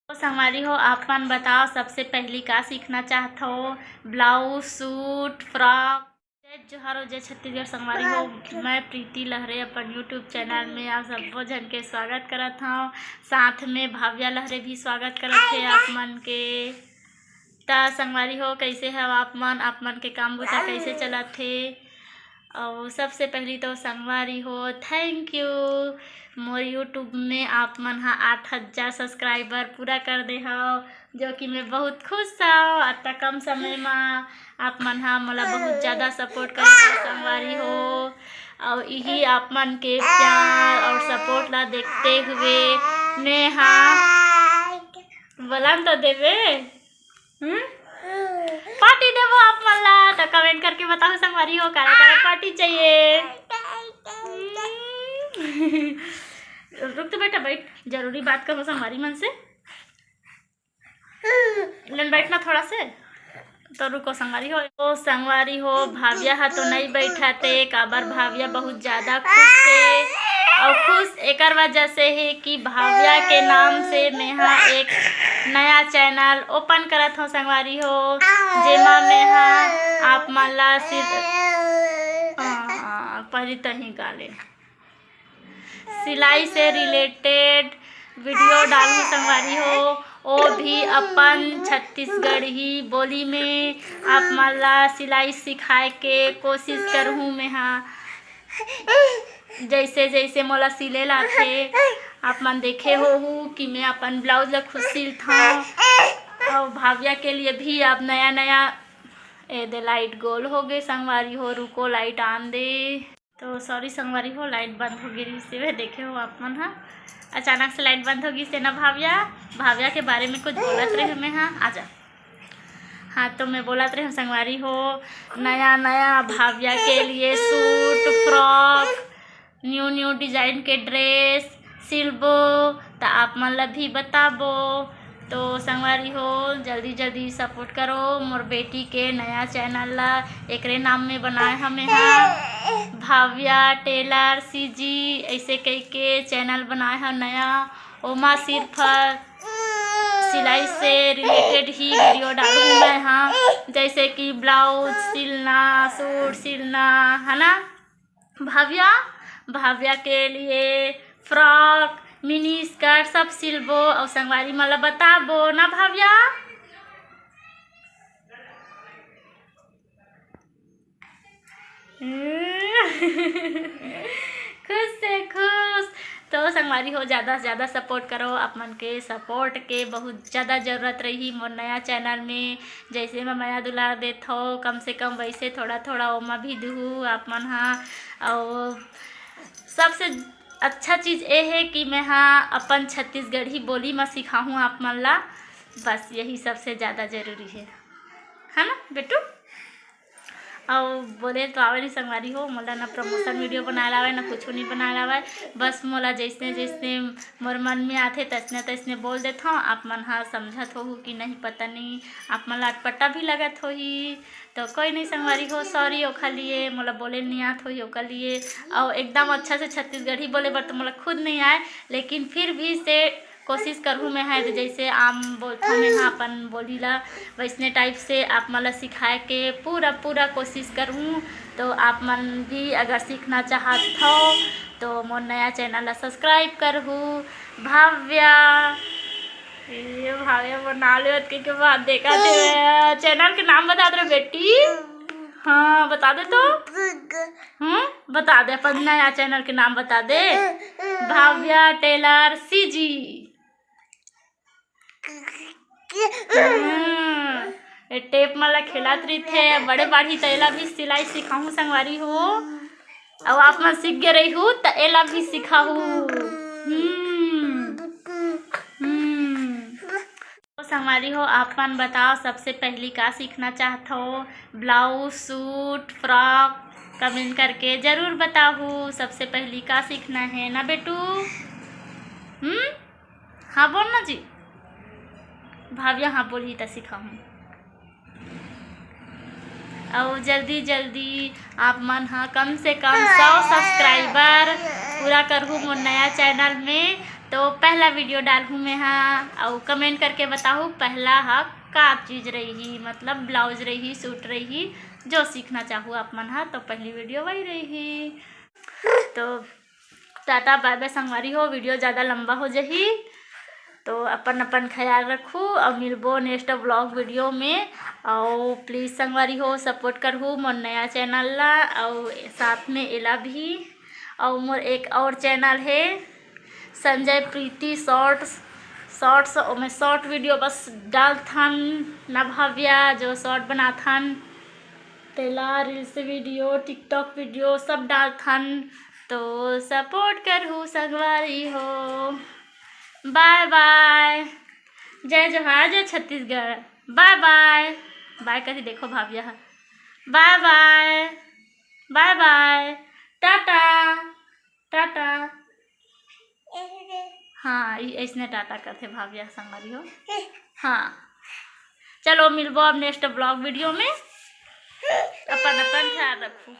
तो संगवारी हो आप मन बताओ सबसे पहली का सीखना चाहत हो? Blouse, suit, frock. जोहार हो जय छत्तीसगढ़ संगवारी हो। मैं प्रीति लहरे अपन यूट्यूब चैनल में आप सब्बो जन के स्वागत करत हूँ। साथ में भाव्या लहरे भी स्वागत करत थे आप मन के। ता संगवारी हो कैसे है आप मन के काम बुता कैसे चलत थे? और सबसे पहली तो संगवारी हो थैंक यू मोर यूट्यूब में आप मन हा 8,000 सब्सक्राइबर पूरा कर दे हो, जो कि मैं बहुत खुश हूँ। अतः कम समय में आप मन हा मोला बहुत ज़्यादा सपोर्ट कर संगवारी हो। और यही आप मन के प्यार और सपोर्ट ला देखते हुए मैं बोला तो देवे पार्टी देवो आप मन ला। तो कमेंट करके बताओ संगवारी हो काला पार्टी चाहिए। रुक तो बेटा बैठ, जरूरी बात करो संगवारी मन से। लेकिन बैठना थोड़ा से तो रुको संगवारी हो। तो संगवारी हो भाव्या हा तो नहीं बैठा थे काबर भाव्या बहुत ज़्यादा खुश थे। और खुश एक वजह से है कि भाव्या के नाम से मैं एक नया चैनल ओपन करत हूँ संगवारी हो, जेमा मैं आप मन ला पहले तही गाले सिलाई से रिलेटेड वीडियो डालूँ संगवारी हो। वो भी अपन छत्तीसगढ़ी बोली में आप मन ला सिलाई सिखाए के कोशिश करूँ मैं जैसे जैसे मोला सिले लाथे आप मन देखे हो कि मैं अपन ब्लाउज ला खुद सिलता हूँ। और भाव्या के लिए भी अब नया नया दे लाइट गोल हो गए संगवारी हो। रुको लाइट आन दे। तो सॉरी संगवारी हो लाइट बंद हो गई से देखे हो आप मन हा अचानक से लाइट बंद हो गई से ना। भाव्या के बारे में कुछ बोलत रहे मैं आजा। हाँ तो मैं बोलत रही हूँ संगवारी हो नया नया भाव्या के लिए सूट, फ्रॉक, न्यू डिजाइन के ड्रेस सिलबो तो आप मन ला भी बताबो। तो संगवारी हो जल्दी जल्दी सपोर्ट करो मोर बेटी के नया चैनल ला। एकरे नाम में बनाए हमें भाव्या टेलर सीजी ऐसे कई के चैनल बनाए हैं नया। ओमा सिर्फ सिलाई से रिलेटेड ही वीडियो डालूँ मैं जैसे कि ब्लाउज सिलना, सूट सिलना है ना। भाव्या के लिए फ्रॉक, मिनी स्कर्ट सब सिलबो और संगवारी मला बताबो ना भाव्या। खुश से खुश। तो संगवारी हो ज़्यादा से ज़्यादा सपोर्ट करो आप मन के सपोर्ट के बहुत ज़्यादा ज़रूरत रही मोर नया चैनल में। जैसे मैं माया दुलार देत हो कम से कम वैसे थोड़ा थोड़ा ओमा भी दूँ आप मन और सबसे अच्छा चीज़ ये है कि मैं अपन छत्तीसगढ़ी बोली में सिखाऊँ आप मन ला। बस यही सबसे ज़्यादा ज़रूरी है ना बेटू। और बोले तो आवे नहीं संगवारी हो मोला ना प्रमोशन वीडियो बनाए लावे ना कुछ नहीं बनाए लावे। बस मोला जैसे जैसे मोर मन में आते तैसने तैसने बोल देता हूँ। आप मन समझत हो कि नहीं पता नहीं आप मन अटपटा भी लगत हो ही। तो कोई नहीं संगवारी हो सॉरी ओखा लिए मोला बोले नहीं आत हो ओखा लिए। और एकदम अच्छा से छत्तीसगढ़ी बोले बर तो मोला खुद नहीं आए, लेकिन फिर भी से कोशिश करूँ मैं तो जैसे आम बोलता मैं अपन बोली ला वैसने टाइप से आप मला सिखाए के पूरा कोशिश करूँ। तो आप मन भी अगर सीखना चाहत हो तो मोर नया चैनल ला सब्सक्राइब करहूँ। भाव्या बना ले के बाद देखा थे चैनल के नाम बता दे बेटी। हाँ बता दे तो बता दे अपन नया चैनल के नाम बता दे। Bhavya tailor CG. टेप मला खेलत रही थे बड़े बाढ़ी तो एला भी सिलाई सिखाऊँ संगवारी हो। और आप मन सीख गए रही हूँ तो एला भी सिखाऊँ। तो संगवारी हो आप मन बताओ सबसे पहली का सीखना चाहत हो? ब्लाउज, सूट, फ्रॉक कमेंट करके ज़रूर बताओ। सबसे पहली का सीखना है ना बेटू। हाँ बोल ना जी। भाव्या हाँ बोली तो सिखाऊँ। और जल्दी जल्दी आप मन कम से कम 100 सब्सक्राइबर पूरा करूँ मोर नया चैनल में। तो पहला वीडियो डालूँ मैं हाँ, और कमेंट करके बताऊँ पहला हाँ का चीज़ रही, मतलब ब्लाउज रही, सूट रही, जो सीखना चाहूँ आप मन हाँ, तो पहली वीडियो वही रही। तो टाटा बाय बाय संगवारी हो, वीडियो ज़्यादा लंबा हो जाही तो अपन अपन ख्याल रखू और मिलबो नेक्स्ट व्लॉग वीडियो में। और प्लीज़ संगवारी हो सपोर्ट करहू मोर नया चैनल ला, और साथ में एला भी। और मोर एक और चैनल है संजय प्रीति शॉर्ट्स में शॉर्ट वीडियो बस डालथन ना भव्या, जो शॉर्ट बनाथन तेला रील्स वीडियो टिकटॉक वीडियो सब डालथन, तो सपोर्ट करहू संगवारी हो। बाय बाय, जय जोहार, जय छत्तीसगढ़। बाय बाय बाय करी देखो भाभिया, bye bye bye bye, tata tata. हाँ ऐसने टाटा करते भाभिया संगवारी हो। हाँ चलो मिलबो अब नेक्स्ट ब्लॉग वीडियो में, अपन अपन ख्याल रखू।